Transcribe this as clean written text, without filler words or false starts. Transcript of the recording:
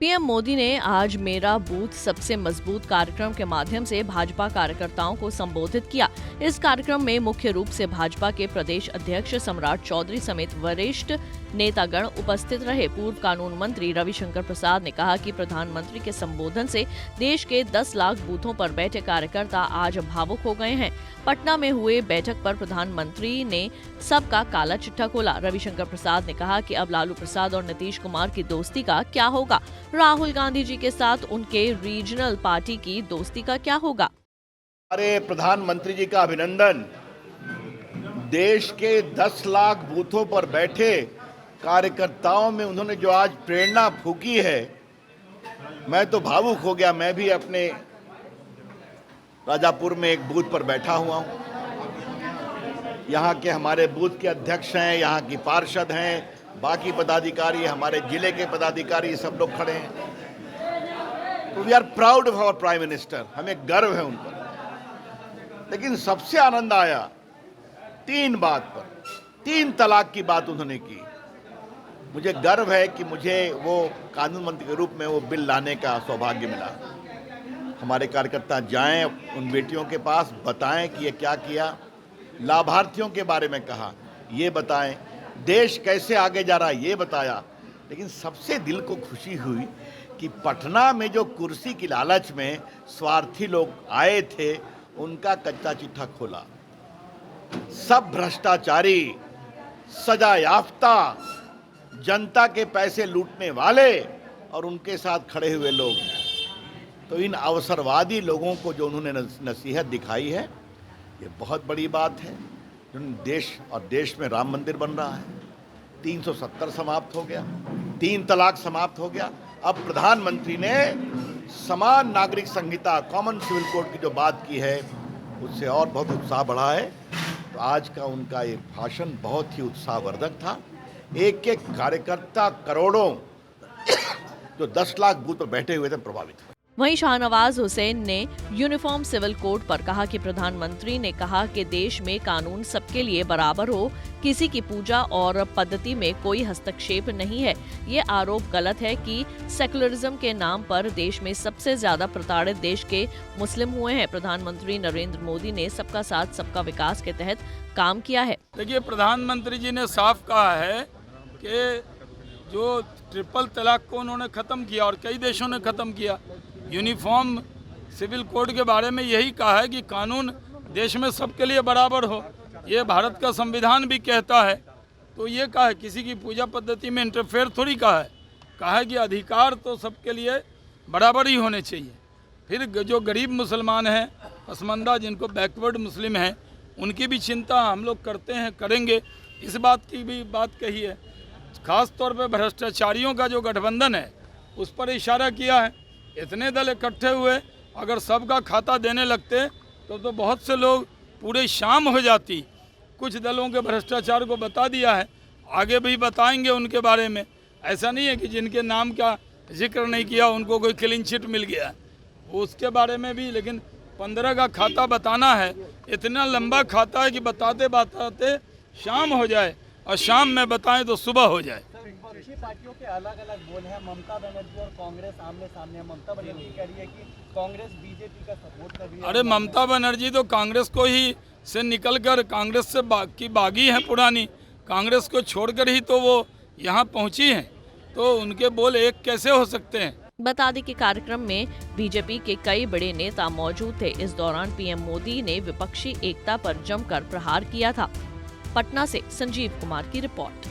PM Modi ने आज मेरा बूथ सबसे मजबूत कार्यक्रम के माध्यम से भाजपा कार्यकर्ताओं को संबोधित किया। इस कार्यक्रम में मुख्य रूप से भाजपा के प्रदेश अध्यक्ष सम्राट चौधरी समेत वरिष्ठ नेतागण उपस्थित रहे। पूर्व कानून मंत्री रविशंकर प्रसाद ने कहा कि प्रधानमंत्री के संबोधन से देश के 10 लाख बूथों पर बैठे कार्यकर्ता आज भावुक हो गए हैं। पटना में हुए बैठक पर प्रधानमंत्री ने सबका काला चिट्ठा खोला। रविशंकर प्रसाद ने कहा कि अब लालू प्रसाद और नीतीश कुमार की दोस्ती का क्या होगा, राहुल गांधी जी के साथ उनके रीजनल पार्टी की दोस्ती का क्या होगा। हमारे प्रधानमंत्री जी का अभिनंदन। देश के 10 लाख बूथों पर बैठे कार्यकर्ताओं में उन्होंने जो आज प्रेरणा फूंकी है, मैं तो भावुक हो गया। मैं भी अपने राजापुर में एक बूथ पर बैठा हुआ हूँ। यहाँ के हमारे बूथ के अध्यक्ष हैं, यहाँ की पार्षद हैं, बाकी पदाधिकारी, हमारे जिले के पदाधिकारी, सब लोग खड़े हैं। तो we are proud of our prime minister, हमें गर्व है उन पर। लेकिन सबसे आनंद आया 3 बात पर। 3 तलाक की बात उन्होंने की। मुझे गर्व है कि मुझे वो कानून मंत्री के रूप में वो बिल लाने का सौभाग्य मिला। हमारे कार्यकर्ता जाएं उन बेटियों के पास, बताएं कि ये क्या किया, लाभार्थियों के बारे में कहा, ये बताएं, देश कैसे आगे जा रहा है ये बताया। लेकिन सबसे दिल को खुशी हुई कि पटना में जो कुर्सी की लालच में स्वार्थी लोग आए थे, उनका कच्चा चिट्ठा खोला। सब भ्रष्टाचारी, सजा याफ्ता, जनता के पैसे लूटने वाले और उनके साथ खड़े हुए लोग, तो इन अवसरवादी लोगों को जो उन्होंने नसीहत दिखाई है, ये बहुत बड़ी बात है। देश में राम मंदिर बन रहा है, 370 समाप्त हो गया, 3 तलाक समाप्त हो गया। अब प्रधानमंत्री ने समान नागरिक संहिता, कॉमन सिविल कोड की जो बात की है, उससे और बहुत उत्साह बढ़ा है। तो आज का उनका ये भाषण बहुत ही उत्साहवर्धक था। एक एक कार्यकर्ता, करोड़ों जो 10 लाख बूथ पर बैठे हुए थे, प्रभावित हुए। वहीं शाहनवाज हुसैन ने यूनिफॉर्म सिविल कोड पर कहा कि प्रधानमंत्री ने कहा कि देश में कानून सबके लिए बराबर हो, किसी की पूजा और पद्धति में कोई हस्तक्षेप नहीं है। ये आरोप गलत है कि सेकुलरिज्म के नाम पर देश में सबसे ज्यादा प्रताड़ित देश के मुस्लिम हुए हैं। प्रधानमंत्री नरेंद्र मोदी ने सबका साथ सबका विकास के तहत काम किया है। देखिए, प्रधानमंत्री जी ने साफ कहा है कि जो ट्रिपल तलाक को उन्होंने ख़त्म किया और कई देशों ने ख़त्म किया। यूनिफॉर्म सिविल कोड के बारे में यही कहा है कि कानून देश में सबके लिए बराबर हो। ये भारत का संविधान भी कहता है। तो ये कहा है, किसी की पूजा पद्धति में इंटरफेयर थोड़ी कहा है कि अधिकार तो सबके लिए बराबर ही होने चाहिए। फिर जो गरीब मुसलमान हैं, पसमानदा, जिनको बैकवर्ड मुस्लिम हैं, उनकी भी चिंता हम लोग करते हैं, करेंगे। इस बात की भी बात कही है। खास तौर पे भ्रष्टाचारियों का जो गठबंधन है, उस पर इशारा किया है। इतने दल इकट्ठे हुए, अगर सबका खाता देने लगते तो बहुत से लोग पूरे शाम हो जाती। कुछ दलों के भ्रष्टाचार को बता दिया है, आगे भी बताएंगे उनके बारे में। ऐसा नहीं है कि जिनके नाम का जिक्र नहीं किया उनको कोई क्लीन चिट मिल गया, उसके बारे में भी। लेकिन 15 का खाता बताना है, इतना लंबा खाता है कि बताते बताते शाम हो जाए, और शाम में बताएं तो सुबह हो जाए। विपक्षी पार्टियों के अलग अलग बोल हैं। ममता बनर्जी और कांग्रेस आमने सामने है। ममता बनर्जी कह रही है कि कांग्रेस बीजेपी का सपोर्ट कर रही है। अरे, ममता बनर्जी तो कांग्रेस को ही से निकलकर कांग्रेस से बागी हैं पुरानी। कांग्रेस को छोड़कर ही तो वो यहाँ पहुँची हैं, तो उनके बोल एक कैसे हो सकते हैं। बता दें कि कार्यक्रम में बीजेपी के कई बड़े नेता मौजूद थे। इस दौरान पीएम मोदी ने विपक्षी एकता पर जमकर प्रहार किया था। पटना से संजीव कुमार की रिपोर्ट।